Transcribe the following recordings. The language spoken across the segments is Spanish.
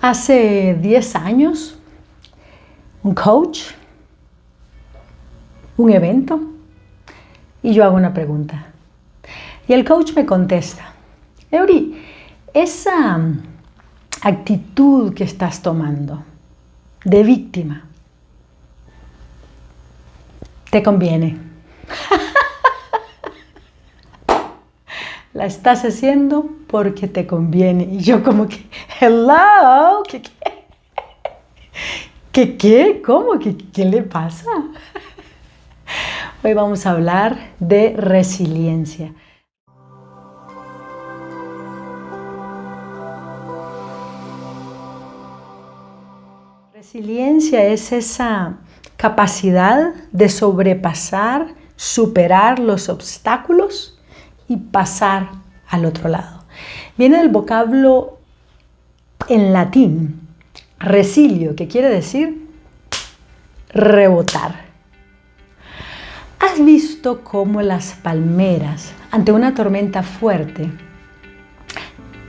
Hace 10 años, un coach, un evento, y yo hago una pregunta. Y el coach me contesta: Eury, esa actitud que estás tomando de víctima, te conviene. La estás haciendo porque te conviene. Y yo como que, hello, ¿Qué? ¿Cómo? ¿Qué le pasa? Hoy vamos a hablar de resiliencia. Resiliencia es esa capacidad de sobrepasar, superar los obstáculos y pasar al otro lado. Viene del vocablo en latín, resilio, que quiere decir rebotar. ¿Has visto cómo las palmeras ante una tormenta fuerte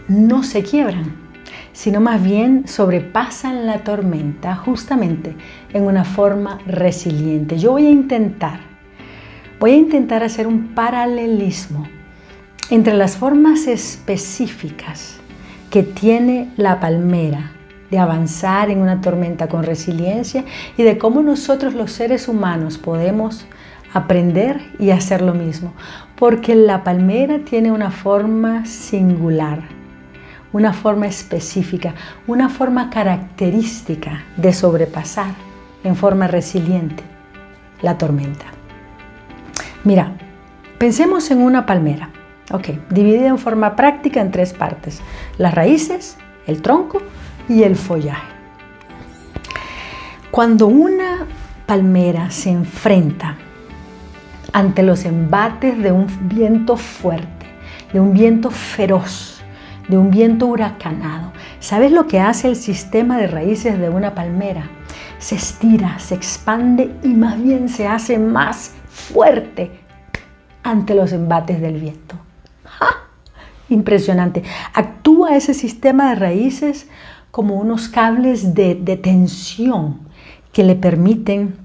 no se quiebran, sino más bien sobrepasan la tormenta justamente en una forma resiliente? Yo voy a intentar hacer un paralelismo entre las formas específicas que tiene la palmera de avanzar en una tormenta con resiliencia y de cómo nosotros los seres humanos podemos aprender y hacer lo mismo. Porque la palmera tiene una forma singular, una forma específica, una forma característica de sobrepasar en forma resiliente la tormenta. Mira, pensemos en una palmera. Dividida en forma práctica en 3 partes: las raíces, el tronco y el follaje. Cuando una palmera se enfrenta ante los embates de un viento fuerte, de un viento feroz, de un viento huracanado, ¿sabes lo que hace el sistema de raíces de una palmera? Se estira, se expande y más bien se hace más fuerte ante los embates del viento. Impresionante. Actúa ese sistema de raíces como unos cables de tensión que le permiten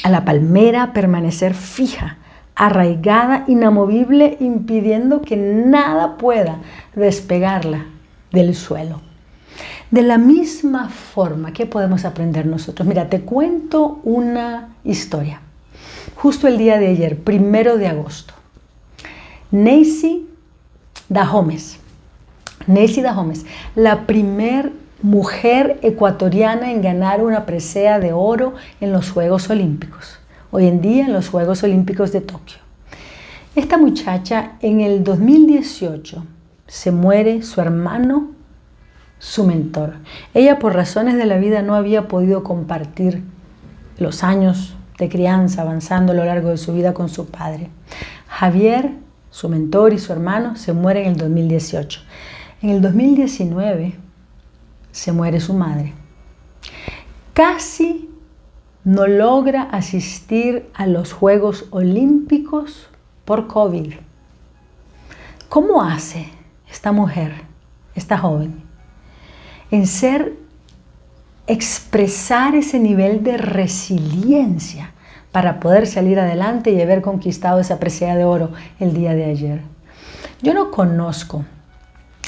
a la palmera permanecer fija, arraigada, inamovible, impidiendo que nada pueda despegarla del suelo. De la misma forma, ¿qué podemos aprender nosotros? Mira, te cuento una historia. Justo el día de ayer, 1 de agosto, Neisy Dahomes, la primer mujer ecuatoriana en ganar una presea de oro en los Juegos Olímpicos, hoy en día en los Juegos Olímpicos de Tokio. Esta muchacha en el 2018 se muere su hermano, su mentor. Ella, por razones de la vida, no había podido compartir los años de crianza avanzando a lo largo de su vida con su padre. Javier, su mentor, y su hermano se mueren en el 2018. En el 2019 se muere su madre. Casi no logra asistir a los Juegos Olímpicos por COVID. ¿Cómo hace esta mujer, esta joven, en expresar ese nivel de resiliencia para poder salir adelante y haber conquistado esa presea de oro el día de ayer? Yo no conozco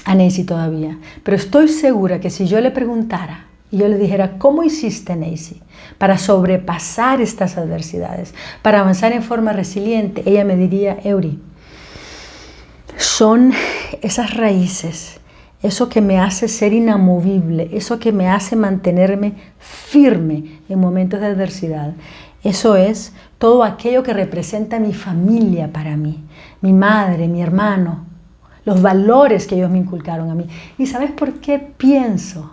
a Neisy todavía, pero estoy segura que si yo le preguntara y yo le dijera: ¿cómo hiciste, Neisy, para sobrepasar estas adversidades, para avanzar en forma resiliente?, ella me diría: Eury, son esas raíces, eso que me hace ser inamovible, eso que me hace mantenerme firme en momentos de adversidad. Eso es todo aquello que representa mi familia para mí, mi madre, mi hermano, los valores que ellos me inculcaron a mí. ¿Y sabes por qué pienso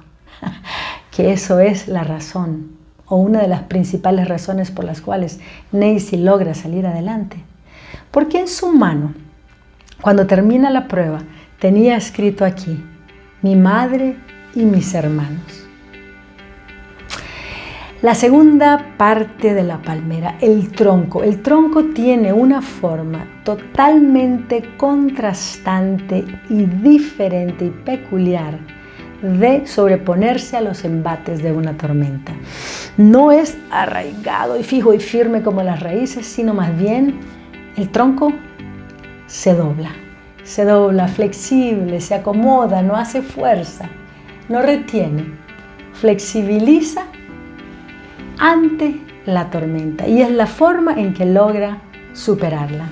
que eso es la razón, o una de las principales razones por las cuales Neisy logra salir adelante? Porque en su mano, cuando termina la prueba, tenía escrito aquí: mi madre y mis hermanos. La segunda parte de la palmera, el tronco. El tronco tiene una forma totalmente contrastante y diferente y peculiar de sobreponerse a los embates de una tormenta. No es arraigado y fijo y firme como las raíces, sino más bien el tronco se dobla, flexible, se acomoda, no hace fuerza, no retiene, flexibiliza ante la tormenta y es la forma en que logra superarla.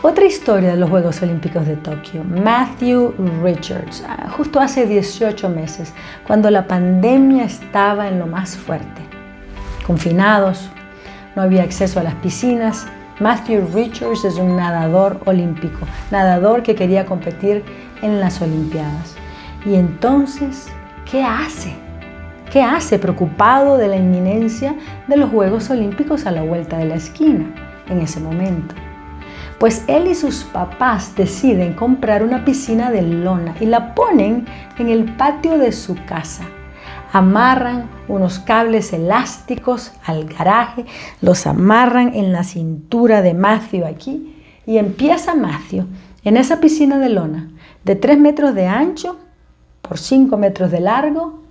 Otra historia de los Juegos Olímpicos de Tokio, Matthew Richards, justo hace 18 meses, cuando la pandemia estaba en lo más fuerte. Confinados, no había acceso a las piscinas. Matthew Richards es un nadador olímpico, nadador que quería competir en las Olimpiadas. Y entonces, ¿qué hace? ¿Qué hace preocupado de la inminencia de los Juegos Olímpicos a la vuelta de la esquina en ese momento? Pues él y sus papás deciden comprar una piscina de lona y la ponen en el patio de su casa. Amarran unos cables elásticos al garaje, los amarran en la cintura de Matthew aquí y empieza Matthew en esa piscina de lona de 3 metros de ancho por 5 metros de largo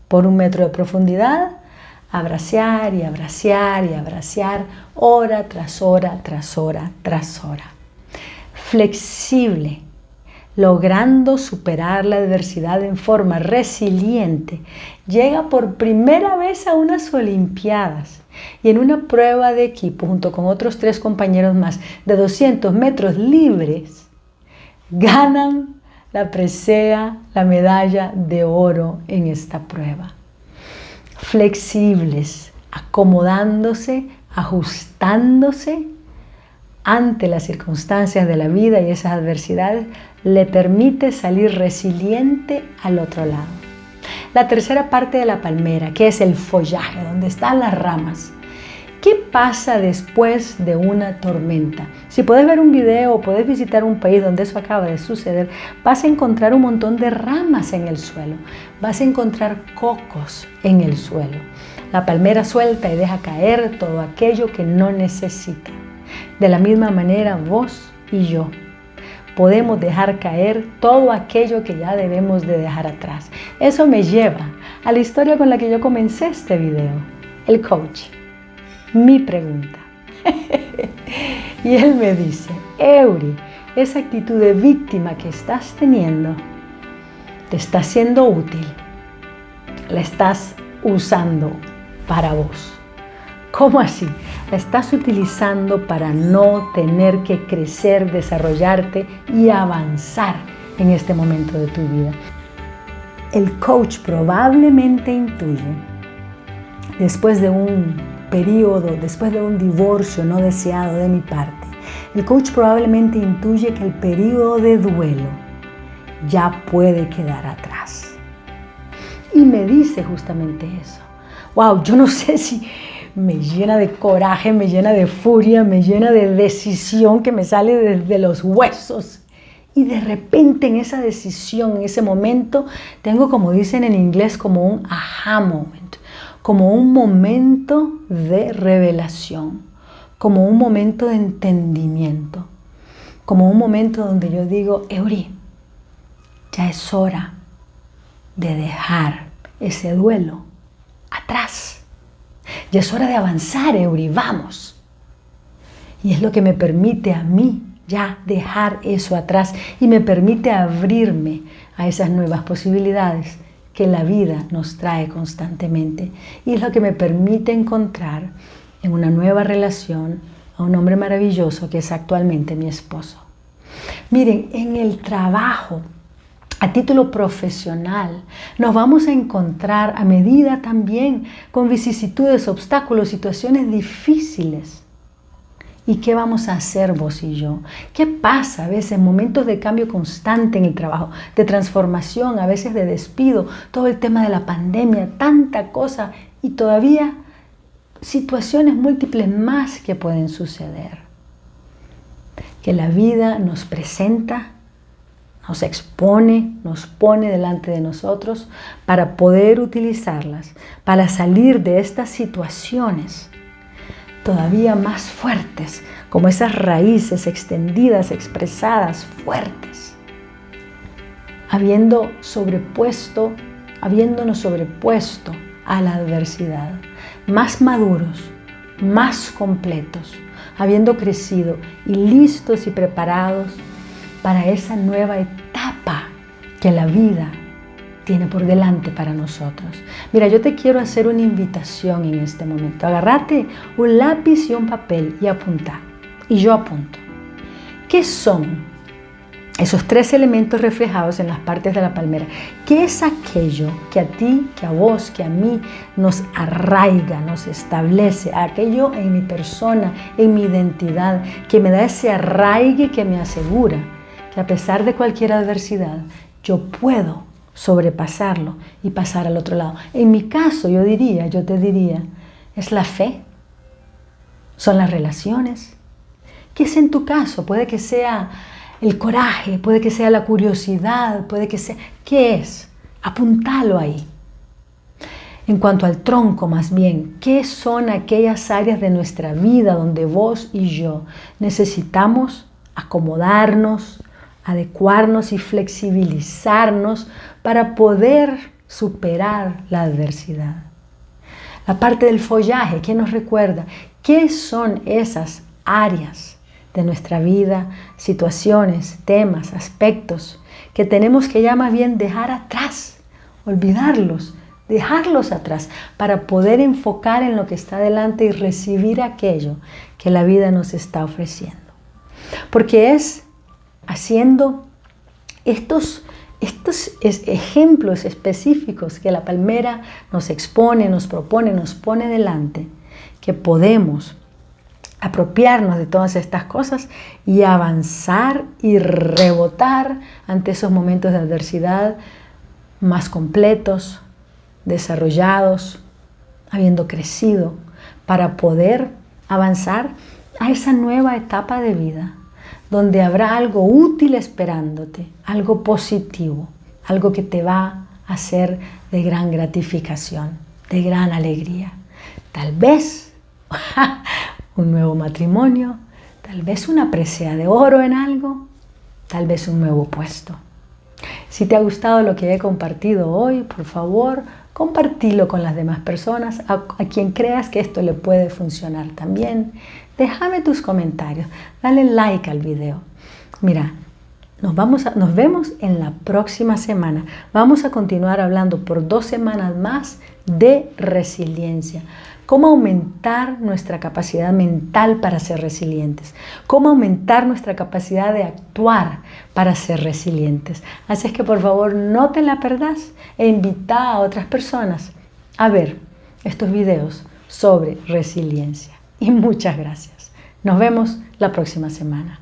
por 1 metro de profundidad, a bracear y a bracear y a bracear, hora tras hora, tras hora, tras hora. Flexible, logrando superar la adversidad en forma resiliente, llega por primera vez a unas Olimpiadas y en una prueba de equipo, junto con otros 3 compañeros más, de 200 metros libres, ganan la presea, la medalla de oro en esta prueba. Flexibles, acomodándose, ajustándose ante las circunstancias de la vida y esas adversidades, le permite salir resiliente al otro lado. La tercera parte de la palmera, que es el follaje, donde están las ramas. ¿Qué pasa después de una tormenta? Si puedes ver un video o puedes visitar un país donde eso acaba de suceder, vas a encontrar un montón de ramas en el suelo. Vas a encontrar cocos en el suelo. La palmera suelta y deja caer todo aquello que no necesita. De la misma manera, vos y yo podemos dejar caer todo aquello que ya debemos de dejar atrás. Eso me lleva a la historia con la que yo comencé este video, el coach. Mi pregunta. Y él me dice, Eury, esa actitud de víctima que estás teniendo te está siendo útil, la estás usando para vos. ¿Cómo así? La estás utilizando para no tener que crecer, desarrollarte y avanzar en este momento de tu vida. El coach probablemente intuye, después de un periodo, después de un divorcio no deseado de mi parte, el coach probablemente intuye que el periodo de duelo ya puede quedar atrás. Y me dice justamente eso. Wow, yo no sé si me llena de coraje, me llena de furia, me llena de decisión que me sale desde los huesos. Y de repente en esa decisión, en ese momento, tengo, como dicen en inglés, como un aha moment, como un momento de revelación, como un momento de entendimiento, como un momento donde yo digo, Eury, ya es hora de dejar ese duelo atrás. Ya es hora de avanzar, Eury, vamos. Y es lo que me permite a mí ya dejar eso atrás y me permite abrirme a esas nuevas posibilidades que la vida nos trae constantemente. Y es lo que me permite encontrar en una nueva relación a un hombre maravilloso que es actualmente mi esposo. Miren, en el trabajo, a título profesional, nos vamos a encontrar a medida también con vicisitudes, obstáculos, situaciones difíciles. ¿Y qué vamos a hacer vos y yo? ¿Qué pasa a veces en momentos de cambio constante en el trabajo, de transformación, a veces de despido, todo el tema de la pandemia, tanta cosa y todavía situaciones múltiples más que pueden suceder? Que la vida nos presenta, nos expone, nos pone delante de nosotros para poder utilizarlas, para salir de estas situaciones todavía más fuertes, como esas raíces extendidas, expresadas, fuertes. habiéndonos sobrepuesto a la adversidad, más maduros, más completos, habiendo crecido y listos y preparados para esa nueva etapa que la vida tiene por delante para nosotros. Mira, yo te quiero hacer una invitación en este momento. Agárrate un lápiz y un papel y apunta. Y yo apunto. ¿Qué son esos 3 elementos reflejados en las partes de la palmera? ¿Qué es aquello que a ti, que a vos, que a mí nos arraiga, nos establece? Aquello en mi persona, en mi identidad, que me da ese arraigue que me asegura que a pesar de cualquier adversidad, yo puedo sobrepasarlo y pasar al otro lado. En mi caso, yo te diría, es la fe, son las relaciones. ¿Qué es en tu caso? Puede que sea el coraje, puede que sea la curiosidad, puede que sea... ¿Qué es? Apuntalo ahí. En cuanto al tronco, más bien, ¿qué son aquellas áreas de nuestra vida donde vos y yo necesitamos acomodarnos, adecuarnos y flexibilizarnos para poder superar la adversidad? La parte del follaje, ¿qué nos recuerda? ¿Qué son esas áreas de nuestra vida, situaciones, temas, aspectos que tenemos que ya más bien dejar atrás, olvidarlos, dejarlos atrás para poder enfocar en lo que está delante y recibir aquello que la vida nos está ofreciendo? Porque es haciendo estos ejemplos específicos que la palmera nos expone, nos propone, nos pone delante, que podemos apropiarnos de todas estas cosas y avanzar y rebotar ante esos momentos de adversidad más completos, desarrollados, habiendo crecido, para poder avanzar a esa nueva etapa de vida, donde habrá algo útil esperándote, algo positivo, algo que te va a ser de gran gratificación, de gran alegría. Tal vez un nuevo matrimonio, tal vez una presea de oro en algo, tal vez un nuevo puesto. Si te ha gustado lo que he compartido hoy, por favor, compartilo con las demás personas, a quien creas que esto le puede funcionar también. Déjame tus comentarios, dale like al video. Mira, nos vemos en la próxima semana. Vamos a continuar hablando por 2 semanas más de resiliencia. Cómo aumentar nuestra capacidad mental para ser resilientes. Cómo aumentar nuestra capacidad de actuar para ser resilientes. Así es que por favor no te la perdás e invita a otras personas a ver estos videos sobre resiliencia. Y muchas gracias. Nos vemos la próxima semana.